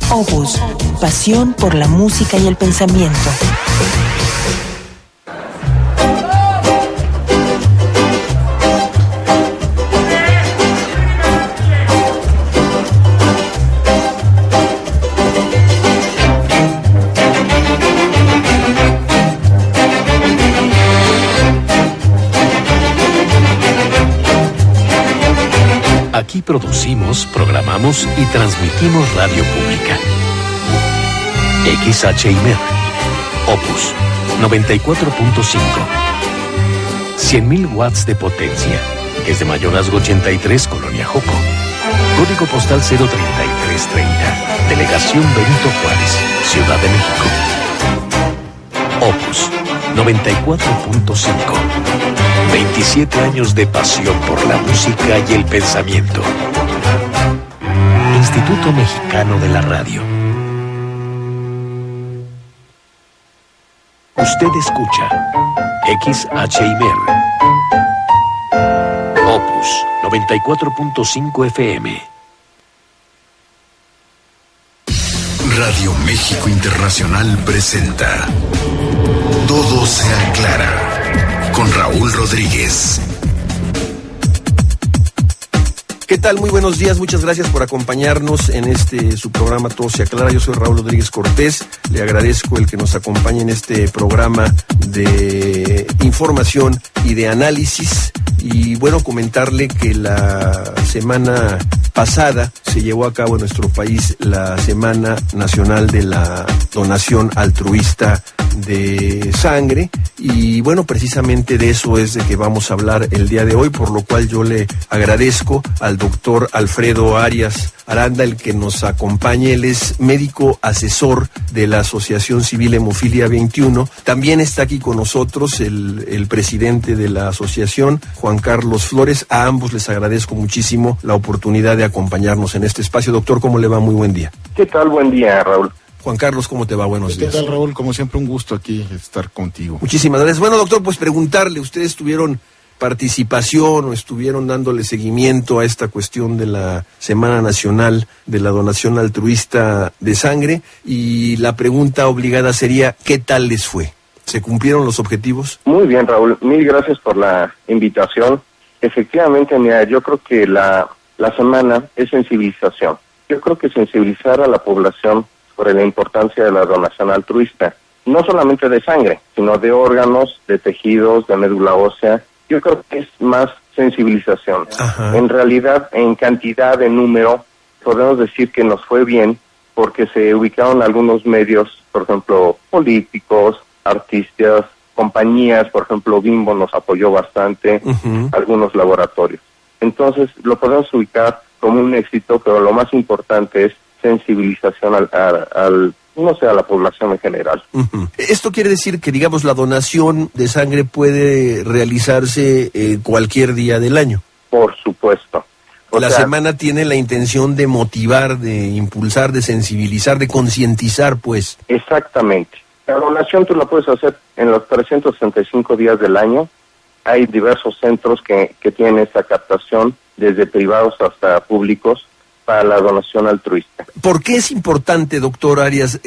Opus, pasión por la música y el pensamiento. Aquí producimos, programamos y transmitimos radio pública. XHIMER, Opus 94.5. 100.000 watts de potencia. Desde Mayorazgo 83, Colonia Joco. Código postal 03330. Delegación Benito Juárez, Ciudad de México. Opus 94.5. 27 años de pasión por la música y el pensamiento. Instituto Mexicano de la Radio. Usted escucha XHIMER, Opus 94.5 FM. Radio México Internacional presenta Todo se aclara con Raúl Rodríguez. ¿Qué tal? Muy buenos días, muchas gracias por acompañarnos en su programa Todo se aclara. Yo soy Raúl Rodríguez Cortés, le agradezco el que nos acompañe en este programa de información y de análisis. Y bueno, comentarle que la semana pasada se llevó a cabo en nuestro país la Semana Nacional de la Donación Altruista de Sangre, y bueno, precisamente de eso es de que vamos a hablar el día de hoy, por lo cual yo le agradezco al doctor Alfredo Arias Aranda el que nos acompañe. Él es médico asesor de la Asociación Civil Hemofilia 21. También está aquí con nosotros el presidente de la asociación, Juan Carlos Flores. A ambos les agradezco muchísimo la oportunidad de acompañarnos en este espacio. Doctor, ¿cómo le va? Muy buen día. ¿Qué tal? Buen día, Raúl. Juan Carlos, ¿cómo te va? Buenos días. ¿Qué tal, Raúl? Como siempre, un gusto aquí estar contigo. Muchísimas gracias. Bueno, doctor, pues preguntarle, ¿ustedes tuvieron participación o estuvieron dándole seguimiento a esta cuestión de la Semana Nacional de la Donación Altruista de Sangre? Y la pregunta obligada sería, ¿qué tal les fue? ¿Se cumplieron los objetivos? Muy bien, Raúl. Mil gracias por la invitación. Efectivamente, mira, yo creo que la semana es sensibilización. Yo creo que sensibilizar a la población sobre la importancia de la donación altruista, no solamente de sangre, sino de órganos, de tejidos, de médula ósea. Yo creo que es más sensibilización. Ajá. En realidad, en cantidad, de número, podemos decir que nos fue bien porque se ubicaron algunos medios, por ejemplo, políticos, artistas, compañías, por ejemplo, Bimbo nos apoyó bastante, algunos laboratorios. Entonces, lo podemos ubicar como un éxito, pero lo más importante es sensibilización a la población en general. Esto quiere decir que, digamos, la donación de sangre puede realizarse cualquier día del año. Por supuesto. La semana tiene la intención de motivar, de impulsar, de sensibilizar, de concientizar, pues. Exactamente. La donación tú la puedes hacer en los 365 días del año. Hay diversos centros que tienen esta captación, desde privados hasta públicos, para la donación altruista. ¿Por qué es importante, doctor Arias,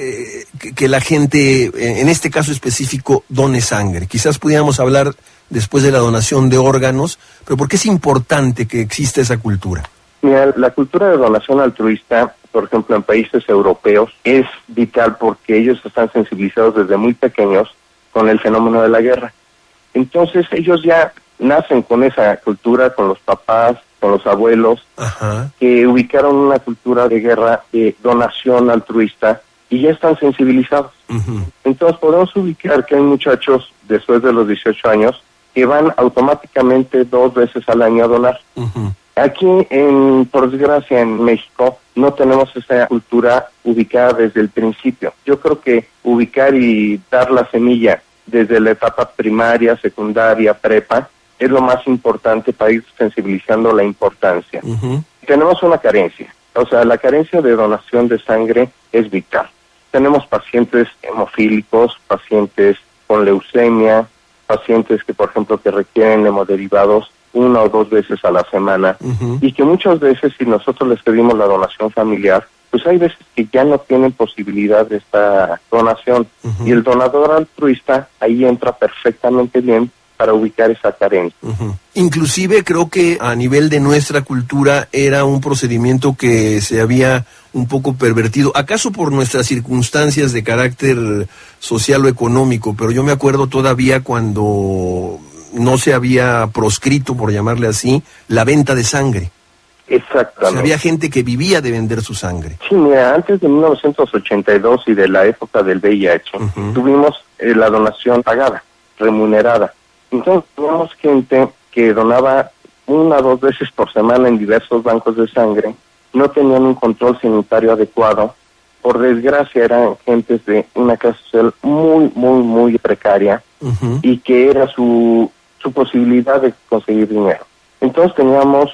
que la gente, en este caso específico, done sangre? Quizás pudiéramos hablar después de la donación de órganos, pero ¿por qué es importante que exista esa cultura? Mira, la cultura de donación altruista, por ejemplo, en países europeos, es vital porque ellos están sensibilizados desde muy pequeños con el fenómeno de la guerra. Entonces ellos ya nacen con esa cultura, con los papás, con los abuelos, que ubicaron una cultura de guerra, de donación altruista, y ya están sensibilizados. Entonces podemos ubicar que hay muchachos después de los 18 años que van automáticamente 2 veces al año a donar. Aquí, por desgracia, en México, no tenemos esa cultura ubicada desde el principio. Yo creo que ubicar y dar la semilla desde la etapa primaria, secundaria, prepa, es lo más importante para ir sensibilizando la importancia. Tenemos una carencia, o sea, la carencia de donación de sangre es vital. Tenemos pacientes hemofílicos, pacientes con leucemia, pacientes que, por ejemplo, que requieren hemoderivados 1 o 2 veces a la semana, y que muchas veces, si nosotros les pedimos la donación familiar, pues hay veces que ya no tienen posibilidad de esta donación. Ujú. Y el donador altruista ahí entra perfectamente bien para ubicar esa carencia. Ujú. Inclusive creo que a nivel de nuestra cultura era un procedimiento que se había un poco pervertido, acaso por nuestras circunstancias de carácter social o económico, pero yo me acuerdo todavía cuando no se había proscrito, por llamarle así, la venta de sangre. O Exactamente. sea, había gente que vivía de vender su sangre. Sí, mira, antes de 1982 y de la época del VIH, Ujú. tuvimos la donación pagada, remunerada. Entonces, teníamos gente que donaba 1 o 2 veces por semana en diversos bancos de sangre, no tenían un control sanitario adecuado. Por desgracia, eran gentes de una clase social muy, muy, muy precaria Ujú. y que era su posibilidad de conseguir dinero. Entonces, teníamos,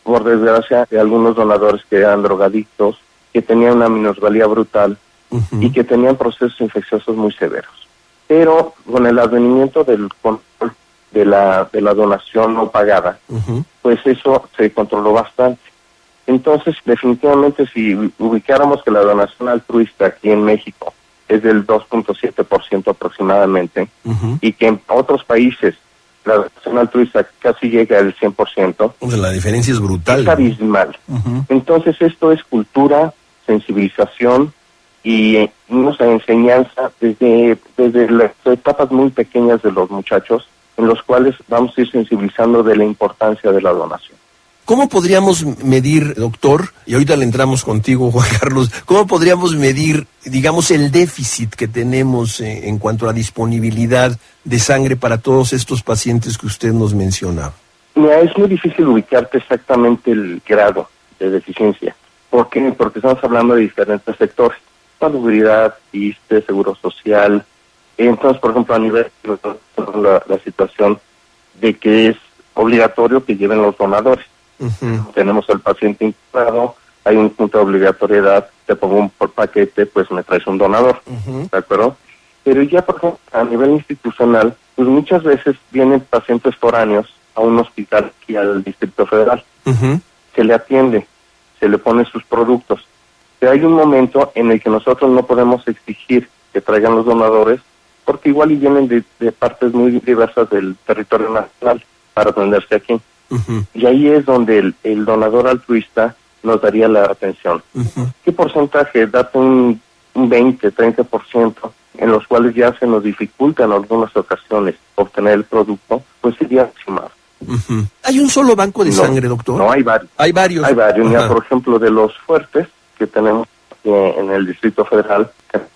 por desgracia, algunos donadores que eran drogadictos, que tenían una minusvalía brutal Ujú. y que tenían procesos infecciosos muy severos. Pero con el advenimiento del control de la donación no pagada, Ujú. pues eso se controló bastante. Entonces, definitivamente, si ubicáramos que la donación altruista aquí en México es del 2.7% aproximadamente, Ujú. y que en otros países la donación altruista casi llega al 100%, O sea, la diferencia es brutal. es abismal. Ujú. Entonces, esto es cultura, sensibilización y una enseñanza desde las etapas muy pequeñas de los muchachos, en los cuales vamos a ir sensibilizando de la importancia de la donación. ¿Cómo podríamos medir, doctor, y ahorita le entramos contigo, Juan Carlos, cómo podríamos medir, digamos, el déficit que tenemos en cuanto a la disponibilidad de sangre para todos estos pacientes que usted nos mencionaba? Mira, es muy difícil ubicarte exactamente el grado de deficiencia. ¿Por qué? Porque estamos hablando de diferentes sectores. Salubridad, ISSSTE, Seguro Social. Entonces, por ejemplo, a nivel de la situación de que es obligatorio que lleven los donadores. Ujú. Tenemos al paciente internado, hay un punto de obligatoriedad, te pongo un por paquete, pues me traes un donador, Ujú. ¿de acuerdo? Pero ya, por ejemplo, a nivel institucional, pues muchas veces vienen pacientes foráneos a un hospital aquí al Distrito Federal. Ujú. Se le atiende, se le ponen sus productos. Pero hay un momento en el que nosotros no podemos exigir que traigan los donadores, porque igual y vienen de partes muy diversas del territorio nacional para atenderse aquí. Ujú. Y ahí es donde el donador altruista nos daría la atención. Ujú. ¿Qué porcentaje? Date un 20, 30%, en los cuales ya se nos dificulta en algunas ocasiones obtener el producto, pues sería estimado. Ujú. ¿Hay un solo banco de No, sangre, doctor? No, hay varios. Hay varios. Hay varios. Mira, Ajá. por ejemplo, de los fuertes que tenemos en el Distrito Federal,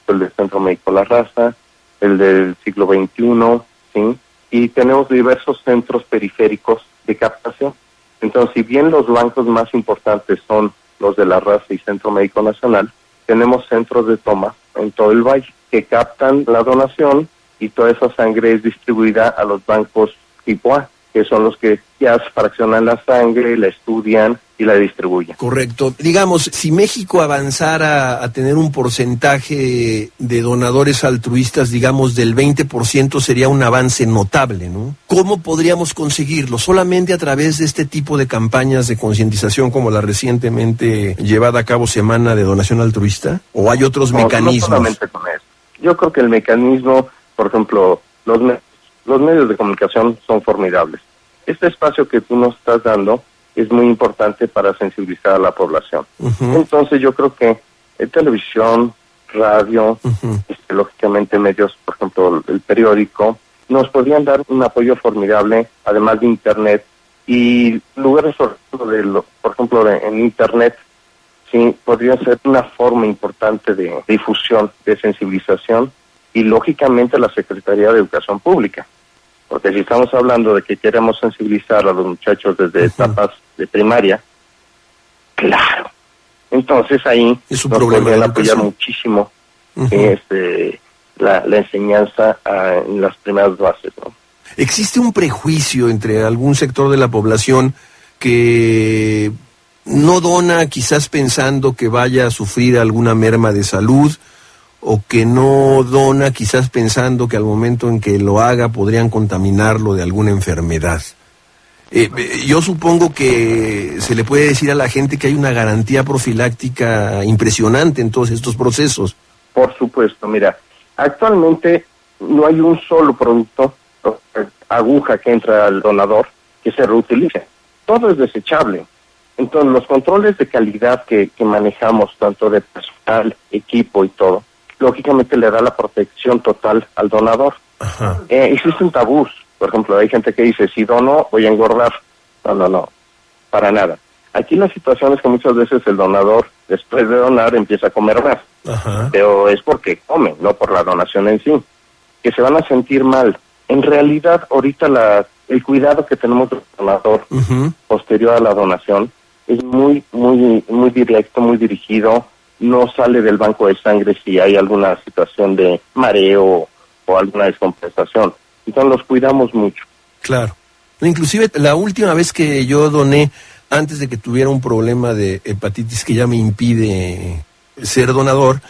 el del Centro Médico La Raza, el del siglo XXI, ¿sí? Y tenemos diversos centros periféricos de captación. Entonces, si bien los bancos más importantes son los de La Raza y Centro Médico Nacional, tenemos centros de toma en todo el valle que captan la donación y toda esa sangre es distribuida a los bancos tipo A, que son los que ya fraccionan la sangre, la estudian y la distribuyen. Correcto. Digamos, si México avanzara a tener un porcentaje de donadores altruistas, digamos, del 20%, sería un avance notable, ¿no? ¿Cómo podríamos conseguirlo? ¿Solamente a través de este tipo de campañas de concientización como la recientemente llevada a cabo Semana de Donación Altruista? ¿O hay otros mecanismos? No solamente con eso. Yo creo que el mecanismo, por ejemplo, los medios de comunicación son formidables. Este espacio que tú nos estás dando es muy importante para sensibilizar a la población. Ujú. Entonces yo creo que televisión, radio, Ujú. lógicamente medios, por ejemplo el periódico, nos podrían dar un apoyo formidable, además de internet, y lugares, por ejemplo, en internet, sí, podría ser una forma importante de difusión, de sensibilización, y lógicamente la Secretaría de Educación Pública. Porque si estamos hablando de que queremos sensibilizar a los muchachos desde etapas de primaria, claro. Entonces ahí Es un nos problema podrían de apoyar educación. muchísimo Ujú. la enseñanza en las primeras bases, ¿no? ¿Existe un prejuicio entre algún sector de la población que no dona quizás pensando que vaya a sufrir alguna merma de salud, o que no dona quizás pensando que al momento en que lo haga podrían contaminarlo de alguna enfermedad? Yo supongo que se le puede decir a la gente que hay una garantía profiláctica impresionante en todos estos procesos. Por supuesto, mira, actualmente no hay un solo producto, aguja que entra al donador, que se reutilice. Todo es desechable. Entonces, los controles de calidad que manejamos, tanto de personal, equipo y todo, lógicamente le da la protección total al donador. Existen tabús. Por ejemplo, hay gente que dice, si dono, voy a engordar. No, para nada. Aquí la situación es que muchas veces el donador, después de donar, empieza a comer más. Pero es porque come, no por la donación en sí. Que se van a sentir mal. En realidad, ahorita el cuidado que tenemos del donador posterior a la donación es muy directo, muy dirigido. No sale del banco de sangre si hay alguna situación de mareo o alguna descompensación. Entonces los cuidamos mucho. Claro. Inclusive la última vez que yo doné, antes de que tuviera un problema de hepatitis que ya me impide ser donador,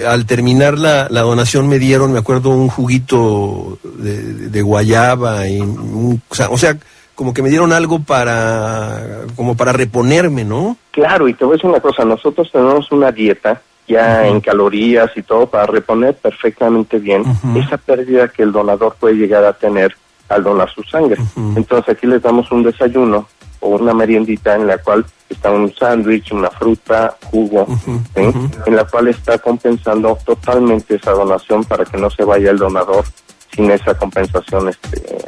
al terminar la donación me dieron, me acuerdo, un juguito de guayaba, y o sea, como que me dieron algo como para reponerme, ¿no? Claro, y te voy a decir una cosa, nosotros tenemos una dieta ya en calorías y todo para reponer perfectamente bien esa pérdida que el donador puede llegar a tener al donar su sangre. Entonces aquí les damos un desayuno o una meriendita en la cual está un sándwich, una fruta, jugo, en la cual está compensando totalmente esa donación para que no se vaya el donador sin esa compensación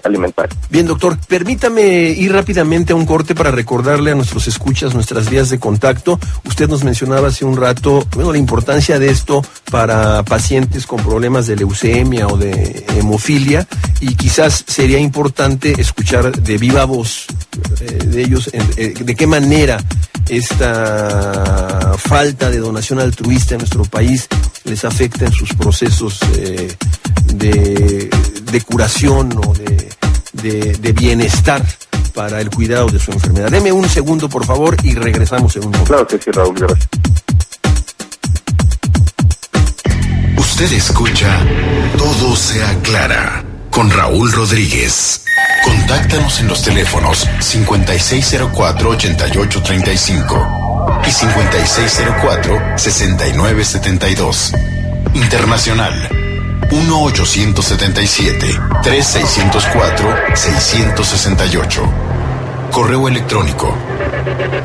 alimentaria. Bien, doctor, permítame ir rápidamente a un corte para recordarle a nuestros escuchas nuestras vías de contacto. Usted nos mencionaba hace un rato, la importancia de esto para pacientes con problemas de leucemia o de hemofilia, y quizás sería importante escuchar de viva voz de ellos de qué manera esta falta de donación altruista en nuestro país les afecta en sus procesos de curación o de bienestar para el cuidado de su enfermedad. Deme un segundo, por favor, y regresamos en un momento. Claro que sí, Raúl, gracias. Usted escucha Todo se aclara con Raúl Rodríguez. Contáctanos en los teléfonos 5604-8835 y 5604-6972. Internacional 1-877-3604-668. Correo electrónico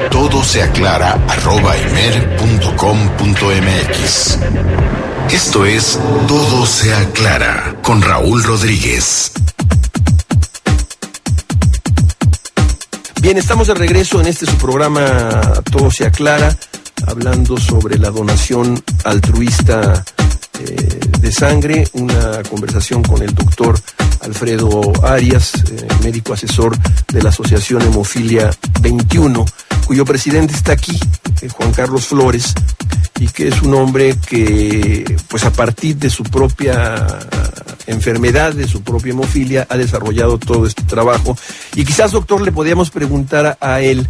todoseaclara@emer.com.mx. Esto es Todo se aclara con Raúl Rodríguez. Bien, estamos de regreso en su programa Todo se aclara, hablando sobre la donación altruista de sangre, una conversación con el doctor Alfredo Arias, médico asesor de la Asociación Hemofilia 21, cuyo presidente está aquí, Juan Carlos Flores, y que es un hombre que, pues a partir de su propia enfermedad, de su propia hemofilia, ha desarrollado todo este trabajo. Y quizás, doctor, le podíamos preguntar a él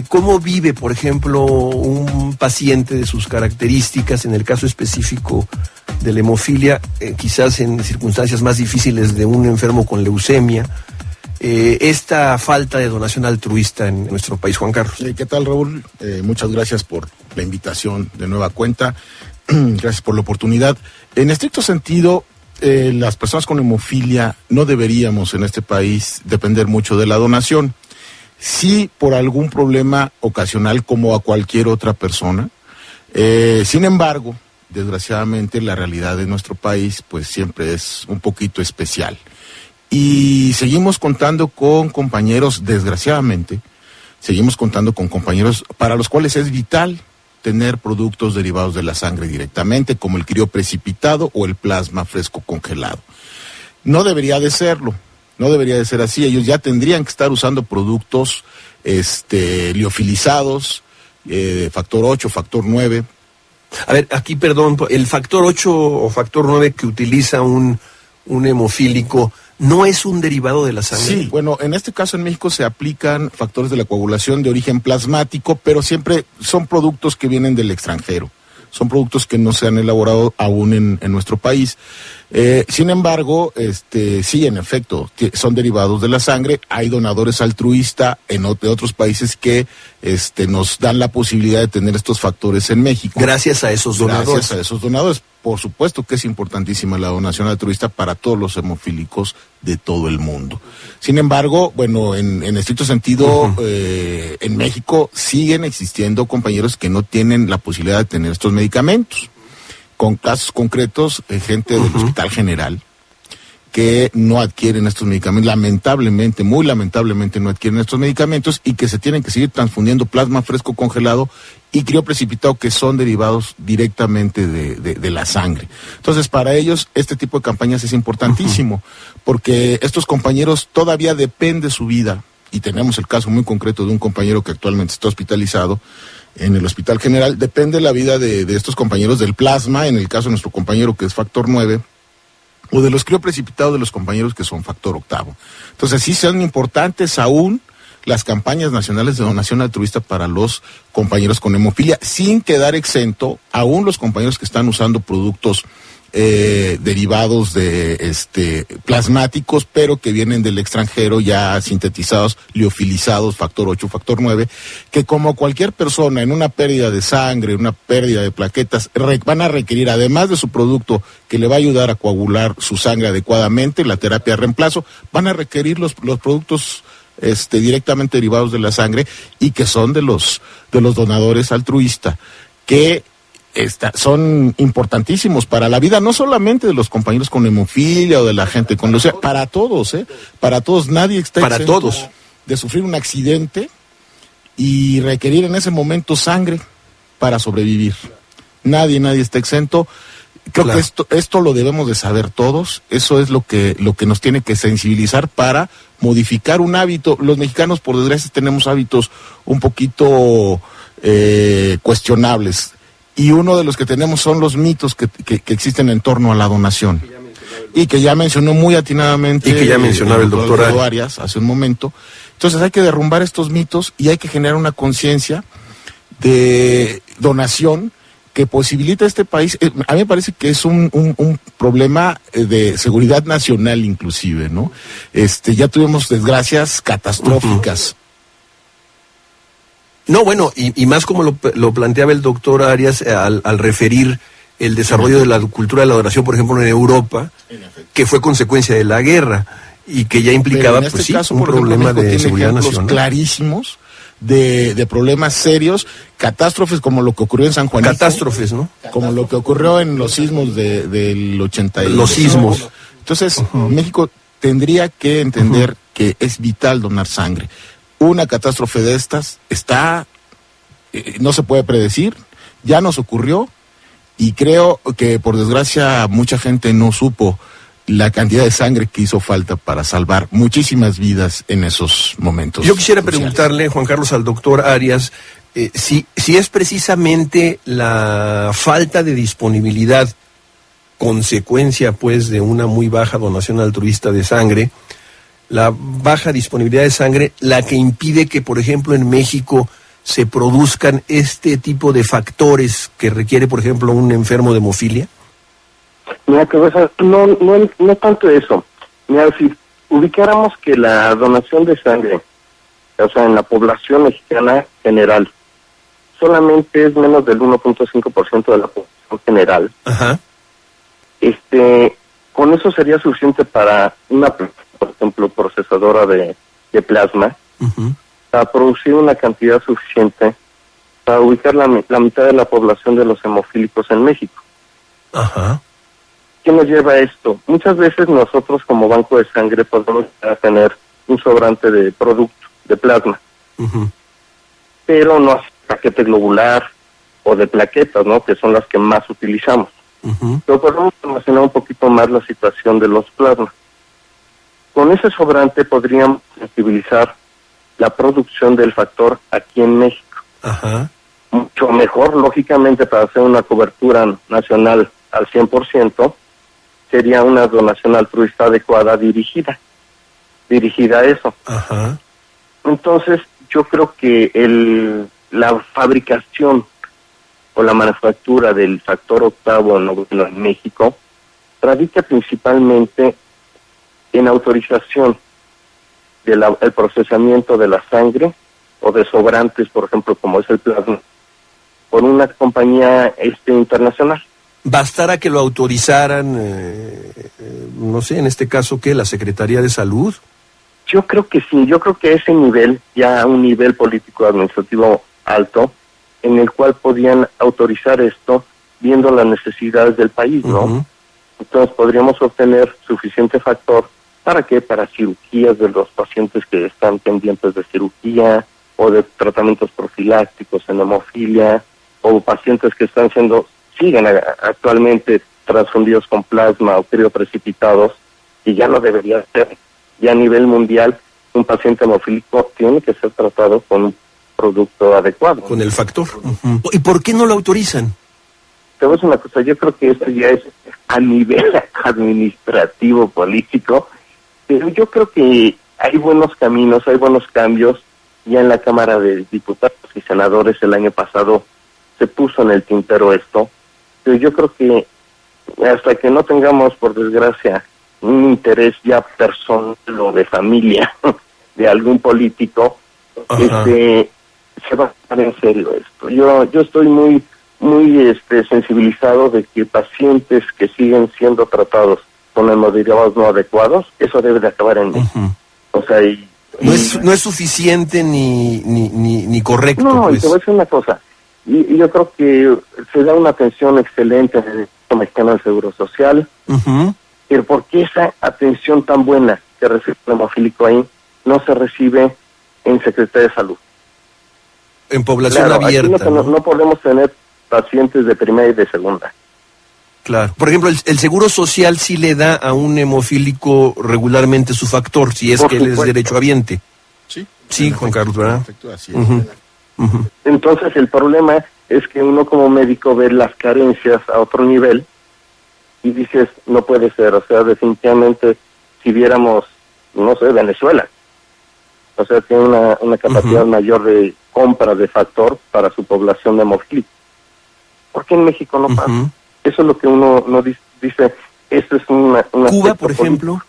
cómo vive, por ejemplo, un paciente de sus características, en el caso específico de la hemofilia, quizás en circunstancias más difíciles de un enfermo con leucemia, esta falta de donación altruista en nuestro país. Juan Carlos. ¿Qué tal, Raúl? Muchas gracias por la invitación de nueva cuenta. Gracias por la oportunidad. En estricto sentido, las personas con hemofilia no deberíamos en este país depender mucho de la donación. Sí, por algún problema ocasional como a cualquier otra persona. Sin embargo, desgraciadamente la realidad de nuestro país pues siempre es un poquito especial. Y seguimos contando con compañeros, desgraciadamente, seguimos contando con compañeros para los cuales es vital tener productos derivados de la sangre directamente, como el crioprecipitado o el plasma fresco congelado. No debería de serlo, no debería de ser así. Ellos ya tendrían que estar usando productos liofilizados, factor 8, factor 9. A ver, aquí, perdón, el factor 8 o factor 9 que utiliza un hemofílico, ¿no es un derivado de la sangre? Sí, bueno, en este caso en México se aplican factores de la coagulación de origen plasmático, pero siempre son productos que vienen del extranjero. son productos que no se han elaborado aún en nuestro país. Sin embargo, sí, en efecto, son derivados de la sangre. Hay donadores altruistas de otros países que nos dan la posibilidad de tener estos factores en México. Gracias a esos donadores. Gracias a esos donadores. Por supuesto que es importantísima la donación altruista para todos los hemofílicos de todo el mundo. Sin embargo, bueno, en estricto sentido, en México siguen existiendo compañeros que no tienen la posibilidad de tener estos medicamentos. Con casos concretos, gente del Hospital General que no adquieren estos medicamentos, lamentablemente, muy lamentablemente no adquieren estos medicamentos y que se tienen que seguir transfundiendo plasma fresco congelado y crioprecipitado, que son derivados directamente de la sangre. Entonces, para ellos, este tipo de campañas es importantísimo, porque estos compañeros todavía depende su vida, y tenemos el caso muy concreto de un compañero que actualmente está hospitalizado en el Hospital General, depende la vida de estos compañeros del plasma, en el caso de nuestro compañero que es factor 9, o de los crioprecipitados de los compañeros que son factor 8. Entonces, sí son importantes aún las campañas nacionales de donación altruista para los compañeros con hemofilia, sin quedar exento aún los compañeros que están usando productos derivados de plasmáticos, pero que vienen del extranjero, ya sintetizados, liofilizados, factor 8, factor 9, que como cualquier persona en una pérdida de sangre, una pérdida de plaquetas, van a requerir, además de su producto que le va a ayudar a coagular su sangre adecuadamente, la terapia de reemplazo, van a requerir los productos directamente derivados de la sangre y que son de los donadores altruistas, que son importantísimos para la vida, no solamente de los compañeros con hemofilia o de la gente con leucemia, para todos, para todos. Nadie está exento de sufrir un accidente y requerir en ese momento sangre para sobrevivir. Nadie está exento. Creo que esto lo debemos de saber todos. Eso es lo que nos tiene que sensibilizar para modificar un hábito. Los mexicanos, por desgracia, tenemos hábitos un poquito cuestionables. Y uno de los que tenemos son los mitos que existen en torno a la donación. Y que ya mencionó muy atinadamente. Y que ya mencionaba el doctor Arias hace un momento. Entonces hay que derrumbar estos mitos y hay que generar una conciencia de donación que posibilita a este país. A mí me parece que es un problema de seguridad nacional inclusive, ¿no? Ya tuvimos desgracias catastróficas. No, bueno, y más como lo planteaba el doctor Arias al referir el desarrollo de la cultura de la donación, por ejemplo, en Europa, que fue consecuencia de la guerra y que ya implicaba, pues sí, un problema de seguridad nacional. Clarísimos de problemas serios, catástrofes como lo que ocurrió en San Juanito. Catástrofes, ¿no? Como lo que ocurrió en los sismos del 82. Los sismos. Entonces, México tendría que entender que es vital donar sangre. Una catástrofe de estas no se puede predecir, ya nos ocurrió y creo que por desgracia mucha gente no supo la cantidad de sangre que hizo falta para salvar muchísimas vidas en esos momentos. Yo quisiera preguntarle, Juan Carlos, al doctor Arias, si es precisamente la falta de disponibilidad, consecuencia pues de una muy baja donación altruista de sangre, la baja disponibilidad de sangre, la que impide que, por ejemplo, en México se produzcan este tipo de factores que requiere, por ejemplo, un enfermo de hemofilia? Mira, no tanto eso. Mira, si ubicáramos que la donación de sangre, o sea, en la población mexicana general, solamente es menos del 1.5% de la población general. Ajá. Con eso sería suficiente para una, por ejemplo, procesadora de plasma, para producir una cantidad suficiente para ubicar la mitad de la población de los hemofílicos en México. Ajá. ¿Qué nos lleva a esto? Muchas veces nosotros como banco de sangre podemos tener un sobrante de producto, de plasma, pero no hace paquete globular o de plaquetas, ¿no? Que son las que más utilizamos. Pero podemos almacenar un poquito más la situación de los plasmas. Con ese sobrante podríamos sensibilizar la producción del factor aquí en México. Ajá. Mucho mejor, lógicamente, para hacer una cobertura nacional al 100%, sería una donación altruista adecuada dirigida a eso. Ajá. Entonces, yo creo que la fabricación o la manufactura del factor octavo noveno en México radica principalmente en autorización del procesamiento de la sangre o de sobrantes, por ejemplo, como es el plasma, por una compañía internacional. ¿Bastará que lo autorizaran, no sé, en este caso, ¿qué? ¿La Secretaría de Salud? Yo creo que sí, yo creo que ese nivel, ya un nivel político administrativo alto, en el cual podían autorizar esto viendo las necesidades del país, ¿no? Uh-huh. Entonces podríamos obtener suficiente factor, ¿para qué? Para cirugías de los pacientes que están pendientes de cirugía, o de tratamientos profilácticos en hemofilia, o pacientes que siguen actualmente transfundidos con plasma o crioprecipitados, y ya no debería ser. Ya a nivel mundial, un paciente hemofílico tiene que ser tratado con un producto adecuado. Con el factor. Uh-huh. ¿Y por qué no lo autorizan? Te voy a decir una cosa, yo creo que esto ya es a nivel administrativo, político, pero yo creo que hay buenos caminos, hay buenos cambios. Ya en la Cámara de Diputados y Senadores el año pasado se puso en el tintero esto, pero yo creo que hasta que no tengamos, por desgracia, un interés ya personal o de familia de algún político, se va a tomar en serio esto. Yo estoy muy sensibilizado de que pacientes que siguen siendo tratados con hemoderivados no adecuados, eso debe de acabar en México. O sea, no es suficiente ni correcto. No, pues. Y te voy a decir una cosa. Y yo creo que se da una atención excelente en el Instituto Mexicano del Seguro Social. Uh-huh. Pero ¿por qué esa atención tan buena que recibe el hemofílico ahí no se recibe en Secretaría de Salud? En población abierta. Aquí no podemos tener pacientes de primera y de segunda. Claro. Por ejemplo, el Seguro Social sí le da a un hemofílico regularmente su factor, si es que él es derechohabiente. Sí, Juan Carlos, ¿verdad? Perfecto, así es. Uh-huh. Uh-huh. Entonces el problema es que uno como médico ve las carencias a otro nivel y dices, no puede ser. O sea, definitivamente, si viéramos, no sé, Venezuela, o sea, tiene una capacidad mayor de compra de factor para su población de hemofílicos. ¿Por qué en México no pasa? Eso es lo que uno no dice. Esto es una Cuba, por ejemplo.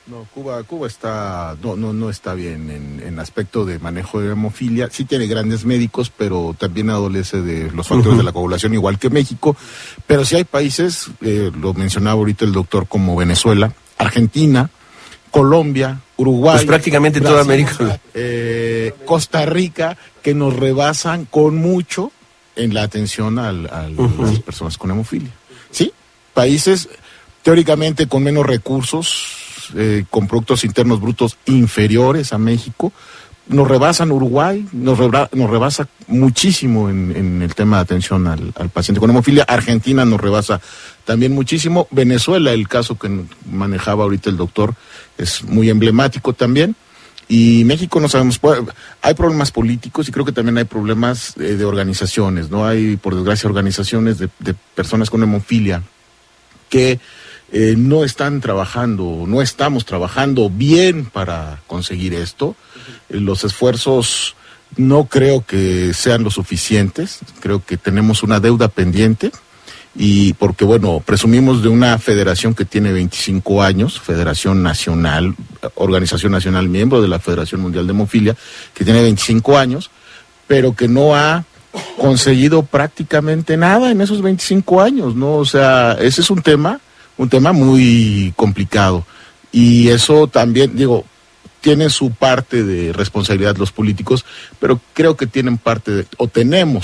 No, Cuba está no está bien en aspecto de manejo de hemofilia. Sí tiene grandes médicos, pero también adolece de los factores de la coagulación, igual que México. Pero sí hay países, lo mencionaba ahorita el doctor, como Venezuela, Argentina, Colombia, Uruguay, pues prácticamente Brasil, toda América, Costa Rica, que nos rebasan con mucho en la atención a las personas con hemofilia. Sí, países teóricamente con menos recursos, con productos internos brutos inferiores a México, nos rebasan. Uruguay, nos rebasa muchísimo en el tema de atención al paciente con hemofilia. Argentina nos rebasa también muchísimo. Venezuela, el caso que manejaba ahorita el doctor, es muy emblemático también. Y México no sabemos, hay problemas políticos y creo que también hay problemas de organizaciones, ¿no? Hay, por desgracia, organizaciones de personas con hemofilia que no estamos trabajando bien para conseguir esto. Los esfuerzos no creo que sean lo suficientes, creo que tenemos una deuda pendiente. Y porque, bueno, presumimos de una federación que tiene 25 años, Federación Nacional, Organización Nacional, miembro de la Federación Mundial de Hemofilia, que tiene 25 años, pero que no ha conseguido prácticamente nada en esos 25 años, ¿no? O sea, ese es un tema muy complicado. Y eso también, tienen su parte de responsabilidad los políticos, pero creo que tenemos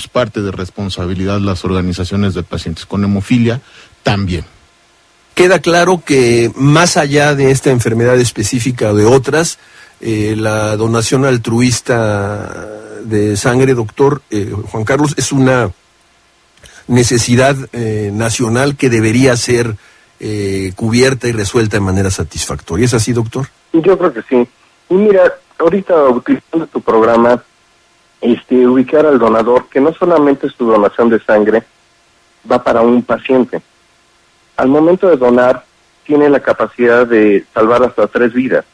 parte de responsabilidad las organizaciones de pacientes con hemofilia también. Queda claro que más allá de esta enfermedad específica o de otras, la donación altruista de sangre, doctor Juan Carlos, es una necesidad nacional que debería ser cubierta y resuelta de manera satisfactoria. ¿Es así, doctor? Yo creo que sí. Y mira, ahorita utilizando tu programa, ubicar al donador, que no solamente es tu donación de sangre, va para un paciente. Al momento de donar, tiene la capacidad de salvar hasta 3 vidas.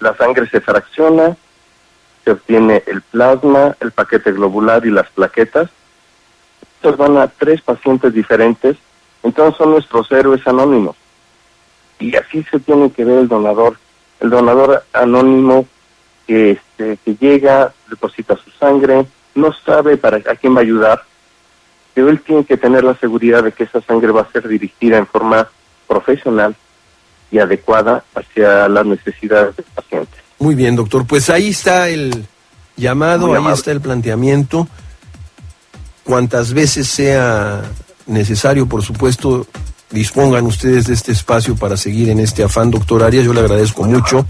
La sangre se fracciona, se obtiene el plasma, el paquete globular y las plaquetas, estas van a 3 pacientes diferentes, entonces son nuestros héroes anónimos. Y así se tiene que ver el donador anónimo que llega, deposita su sangre, no sabe a quién va a ayudar, pero él tiene que tener la seguridad de que esa sangre va a ser dirigida en forma profesional y adecuada hacia las necesidades del paciente. Muy bien, doctor. Pues ahí está el llamado, ahí está el planteamiento. Cuantas veces sea necesario, por supuesto, dispongan ustedes de este espacio para seguir en este afán, doctor Arias. Yo le agradezco mucho.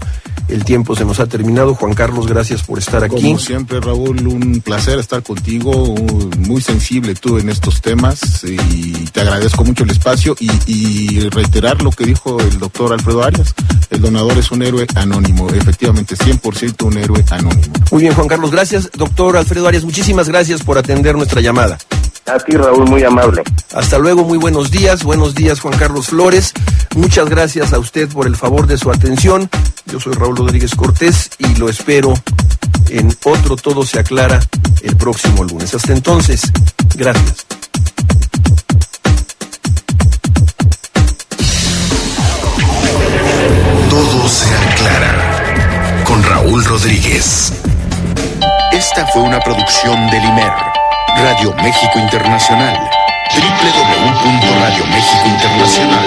El tiempo se nos ha terminado. Juan Carlos, gracias por estar aquí. Como siempre, Raúl, un placer estar contigo, muy sensible tú en estos temas, y te agradezco mucho el espacio y reiterar lo que dijo el doctor Alfredo Arias. El donador es un héroe anónimo, efectivamente, 100% un héroe anónimo. Muy bien, Juan Carlos, gracias. Doctor Alfredo Arias, muchísimas gracias por atender nuestra llamada. A ti, Raúl, muy amable. Hasta luego, muy buenos días, Juan Carlos Flores. Muchas gracias a usted por el favor de su atención. Yo soy Raúl Rodríguez Cortés y lo espero en otro Todo se aclara el próximo lunes. Hasta entonces, gracias. Todo se aclara con Raúl Rodríguez. Esta fue una producción del IMER, Radio México Internacional, www.radiomexicointernacional.